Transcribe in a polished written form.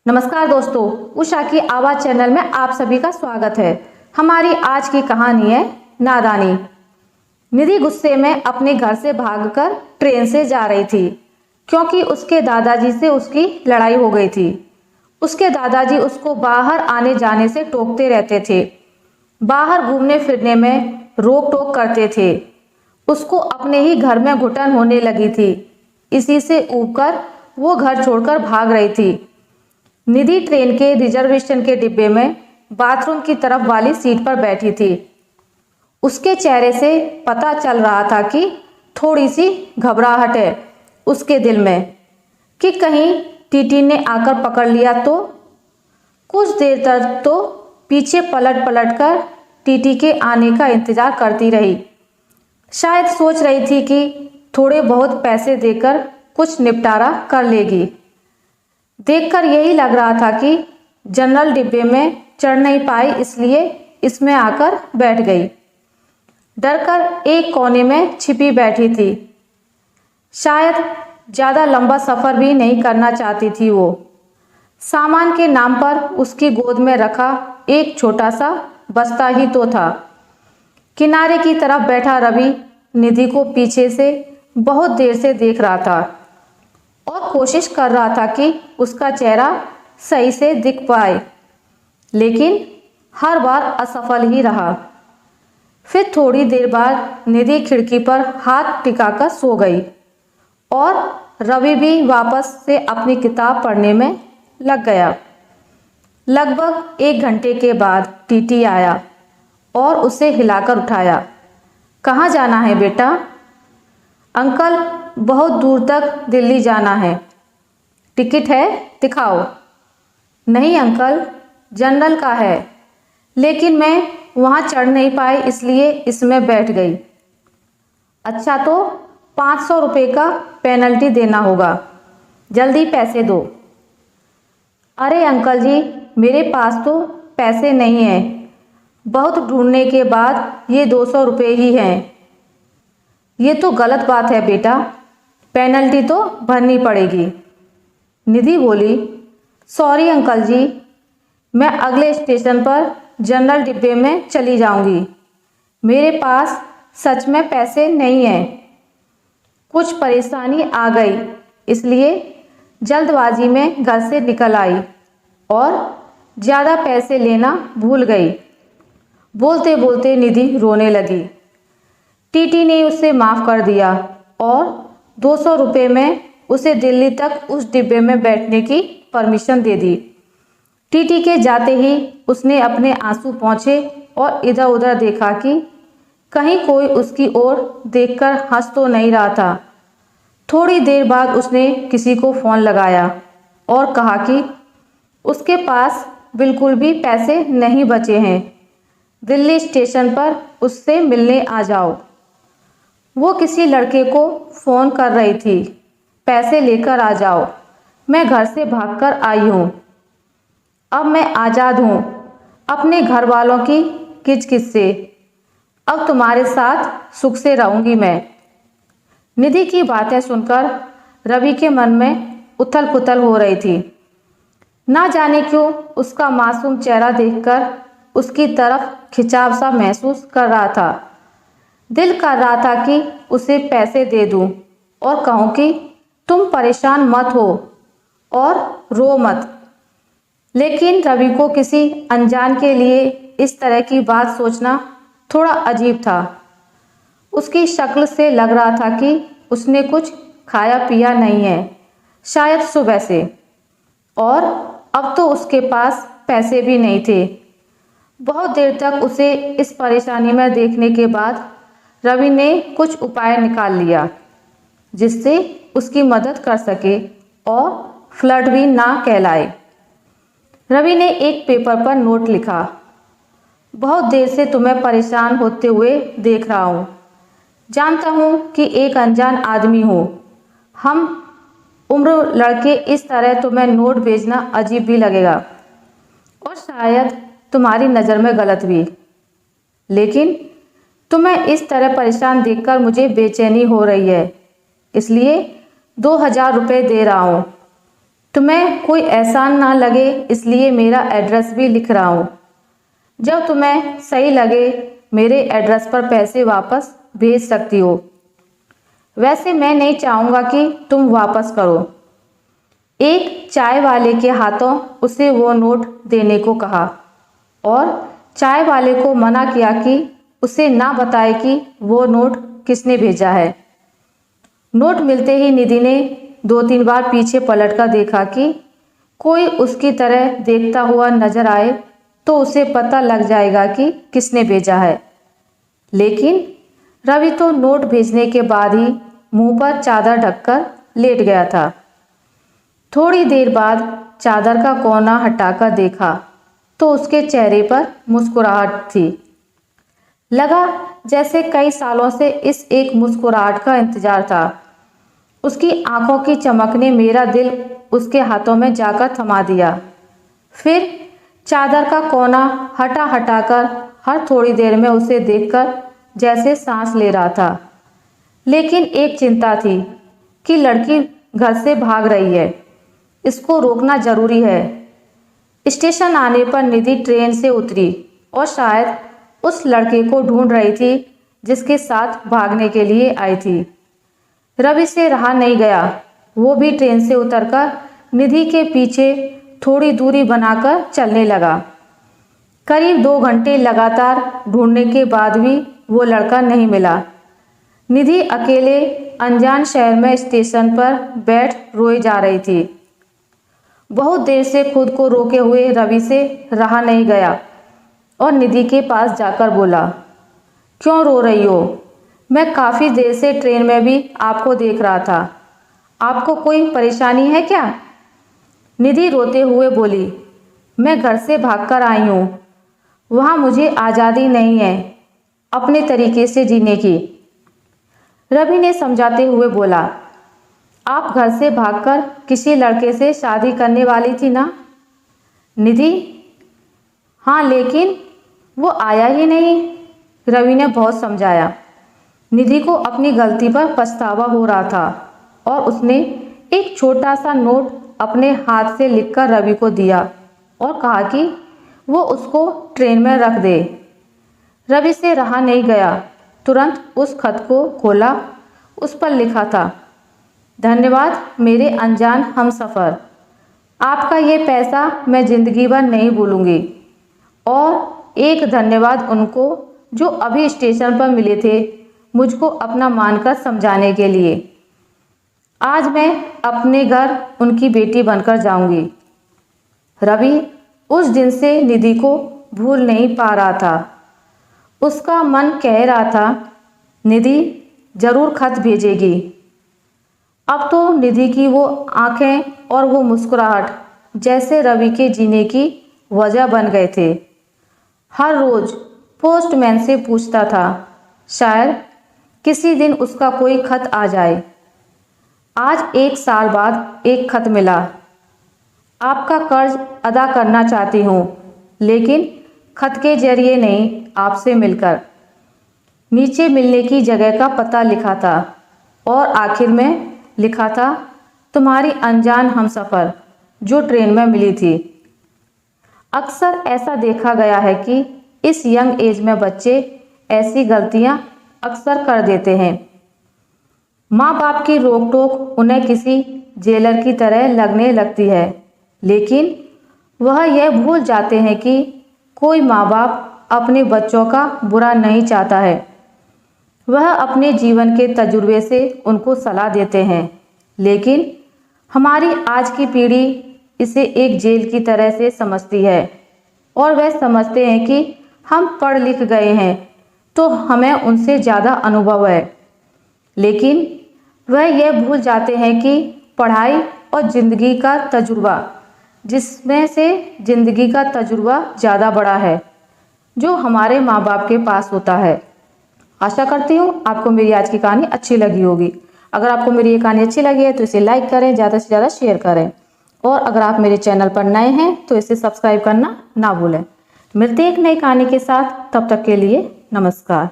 नमस्कार दोस्तों, उषा की आवाज चैनल में आप सभी का स्वागत है। हमारी आज की कहानी है नादानी। निधि गुस्से में अपने घर से भागकर ट्रेन से जा रही थी क्योंकि उसके दादाजी से उसकी लड़ाई हो गई थी। उसके दादाजी उसको बाहर आने जाने से टोकते रहते थे, बाहर घूमने फिरने में रोक टोक करते थे। उसको अपने ही घर में घुटन होने लगी थी। इसी से ऊबकर वो घर छोड़कर भाग रही थी। निधि ट्रेन के रिजर्वेशन के डिब्बे में बाथरूम की तरफ वाली सीट पर बैठी थी। उसके चेहरे से पता चल रहा था कि थोड़ी सी घबराहट है उसके दिल में कि कहीं टीटी ने आकर पकड़ लिया तो। कुछ देर तक तो पीछे पलट पलट कर टीटी के आने का इंतजार करती रही। शायद सोच रही थी कि थोड़े बहुत पैसे देकर कुछ निपटारा कर लेगी। देखकर यही लग रहा था कि जनरल डिब्बे में चढ़ नहीं पाई, इसलिए इसमें आकर बैठ गई। डरकर एक कोने में छिपी बैठी थी। शायद ज़्यादा लंबा सफ़र भी नहीं करना चाहती थी वो। सामान के नाम पर उसकी गोद में रखा एक छोटा सा बस्ता ही तो था। किनारे की तरफ बैठा रवि निधि को पीछे से बहुत देर से देख रहा था और कोशिश कर रहा था कि उसका चेहरा सही से दिख पाए, लेकिन हर बार असफल ही रहा। फिर थोड़ी देर बाद निधि खिड़की पर हाथ टिकाकर सो गई और रवि भी वापस से अपनी किताब पढ़ने में लग गया। लगभग 1 घंटे के बाद टीटी आया और उसे हिलाकर उठाया। कहाँ जाना है बेटा? अंकल, बहुत दूर तक दिल्ली जाना है। टिकट है? दिखाओ। नहीं अंकल, जनरल का है, लेकिन मैं वहाँ चढ़ नहीं पाई, इसलिए इसमें बैठ गई। अच्छा, तो 500 रुपये का पेनल्टी देना होगा, जल्दी पैसे दो। अरे अंकल जी, मेरे पास तो पैसे नहीं हैं। बहुत ढूंढने के बाद ये 200 रुपये ही हैं। ये तो गलत बात है बेटा, पेनल्टी तो भरनी पड़ेगी। निधि बोली, सॉरी अंकल जी, मैं अगले स्टेशन पर जनरल डिब्बे में चली जाऊंगी। मेरे पास सच में पैसे नहीं हैं। कुछ परेशानी आ गई, इसलिए जल्दबाजी में घर से निकल आई और ज़्यादा पैसे लेना भूल गई। बोलते बोलते निधि रोने लगी। टीटी ने उसे माफ़ कर दिया और 200 रुपये में उसे दिल्ली तक उस डिब्बे में बैठने की परमिशन दे दी। टीटी के जाते ही उसने अपने आंसू पोंछे और इधर उधर देखा कि कहीं कोई उसकी ओर देखकर हंस तो नहीं रहा था। थोड़ी देर बाद उसने किसी को फ़ोन लगाया और कहा कि उसके पास बिल्कुल भी पैसे नहीं बचे हैं, दिल्ली स्टेशन पर उससे मिलने आ जाओ। वो किसी लड़के को फ़ोन कर रही थी, पैसे लेकर आ जाओ, मैं घर से भागकर आई हूँ। अब मैं आज़ाद हूँ अपने घर वालों की किचकिच से। अब तुम्हारे साथ सुख से रहूँगी मैं। निधि की बातें सुनकर रवि के मन में उथल पुथल हो रही थी। ना जाने क्यों उसका मासूम चेहरा देखकर उसकी तरफ खिंचाव सा महसूस कर रहा था। दिल कर रहा था कि उसे पैसे दे दूं और कहूं कि तुम परेशान मत हो और रो मत, लेकिन रवि को किसी अनजान के लिए इस तरह की बात सोचना थोड़ा अजीब था। उसकी शक्ल से लग रहा था कि उसने कुछ खाया पिया नहीं है, शायद सुबह से, और अब तो उसके पास पैसे भी नहीं थे। बहुत देर तक उसे इस परेशानी में देखने के बाद रवि ने कुछ उपाय निकाल लिया जिससे उसकी मदद कर सके और फ्लर्ट भी ना कहलाए। रवि ने एक पेपर पर नोट लिखा, बहुत देर से तुम्हें परेशान होते हुए देख रहा हूँ। जानता हूँ कि एक अनजान आदमी हो, हम उम्र लड़के, इस तरह तुम्हें नोट भेजना अजीब भी लगेगा और शायद तुम्हारी नज़र में गलत भी, लेकिन तुम्हें इस तरह परेशान देखकर मुझे बेचैनी हो रही है, इसलिए 2000 रुपये दे रहा हूँ। तुम्हें कोई एहसान ना लगे इसलिए मेरा एड्रेस भी लिख रहा हूँ। जब तुम्हें सही लगे मेरे एड्रेस पर पैसे वापस भेज सकती हो। वैसे मैं नहीं चाहूँगा कि तुम वापस करो। एक चाय वाले के हाथों उसे वो नोट देने को कहा और चाय वाले को मना किया कि उसे ना बताए कि वो नोट किसने भेजा है। नोट मिलते ही निधि ने 2-3 बार पीछे पलटकर देखा कि कोई उसकी तरह देखता हुआ नजर आए तो उसे पता लग जाएगा कि किसने भेजा है। लेकिन रवि तो नोट भेजने के बाद ही मुंह पर चादर ढककर लेट गया था। थोड़ी देर बाद चादर का कोना हटाकर देखा तो उसके चेहरे पर मुस्कुराहट थी। लगा जैसे कई सालों से इस एक मुस्कुराहट का इंतजार था। उसकी आंखों की चमक ने मेरा दिल उसके हाथों में जाकर थमा दिया। फिर चादर का कोना हटाकर हर थोड़ी देर में उसे देखकर जैसे सांस ले रहा था। लेकिन एक चिंता थी कि लड़की घर से भाग रही है, इसको रोकना जरूरी है। स्टेशन आने पर निधि ट्रेन से उतरी और शायद उस लड़के को ढूंढ रही थी जिसके साथ भागने के लिए आई थी। रवि से रहा नहीं गया। वो भी ट्रेन से उतरकर निधि के पीछे थोड़ी दूरी बनाकर चलने लगा। करीब 2 घंटे लगातार ढूंढने के बाद भी वो लड़का नहीं मिला। निधि अकेले अनजान शहर में स्टेशन पर बैठ रोई जा रही थी। बहुत देर से खुद को रोके हुए रवि से रहा नहीं गया और निधि के पास जाकर बोला, क्यों रो रही हो? मैं काफ़ी देर से ट्रेन में भी आपको देख रहा था। आपको कोई परेशानी है क्या? निधि रोते हुए बोली, मैं घर से भागकर आई हूँ। वहाँ मुझे आज़ादी नहीं है अपने तरीके से जीने की। रवि ने समझाते हुए बोला, आप घर से भागकर किसी लड़के से शादी करने वाली थी ना? निधि, हाँ, लेकिन वो आया ही नहीं। रवि ने बहुत समझाया। निधि को अपनी गलती पर पछतावा हो रहा था और उसने एक छोटा सा नोट अपने हाथ से लिखकर रवि को दिया और कहा कि वो उसको ट्रेन में रख दे। रवि से रहा नहीं गया। तुरंत उस खत को खोला। उस पर लिखा था, धन्यवाद मेरे अनजान हमसफ़र। आपका ये पैसा मैं ज़िंदगी भर नहीं भूलूंगी। और एक धन्यवाद उनको जो अभी स्टेशन पर मिले थे मुझको अपना मानकर समझाने के लिए। आज मैं अपने घर उनकी बेटी बनकर जाऊंगी। रवि उस दिन से निधि को भूल नहीं पा रहा था। उसका मन कह रहा था, निधि जरूर खत भेजेगी। अब तो निधि की वो आंखें और वो मुस्कुराहट जैसे रवि के जीने की वजह बन गए थे। हर रोज पोस्टमैन से पूछता था, शायद किसी दिन उसका कोई खत आ जाए। आज 1 साल बाद एक खत मिला। आपका कर्ज अदा करना चाहती हूँ, लेकिन खत के जरिए नहीं, आपसे मिलकर। नीचे मिलने की जगह का पता लिखा था और आखिर में लिखा था, तुम्हारी अनजान हमसफ़र जो ट्रेन में मिली थी। अक्सर ऐसा देखा गया है कि इस यंग एज में बच्चे ऐसी गलतियां अक्सर कर देते हैं। माँ बाप की रोक टोक उन्हें किसी जेलर की तरह लगने लगती है, लेकिन वह यह भूल जाते हैं कि कोई माँ बाप अपने बच्चों का बुरा नहीं चाहता है। वह अपने जीवन के तजुर्बे से उनको सलाह देते हैं, लेकिन हमारी आज की पीढ़ी इसे एक जेल की तरह से समझती है और वह समझते हैं कि हम पढ़ लिख गए हैं तो हमें उनसे ज़्यादा अनुभव है। लेकिन वह यह भूल जाते हैं कि पढ़ाई और ज़िंदगी का तजुर्बा, जिसमें से ज़िंदगी का तजुर्बा ज़्यादा बड़ा है, जो हमारे माँ बाप के पास होता है। आशा करती हूँ आपको मेरी आज की कहानी अच्छी लगी होगी। अगर आपको मेरी ये कहानी अच्छी लगी है तो इसे लाइक करें, ज़्यादा से ज़्यादा शेयर करें और अगर आप मेरे चैनल पर नए हैं तो इसे सब्सक्राइब करना ना भूलें। मिलते हैं एक नई कहानी के साथ, तब तक के लिए नमस्कार।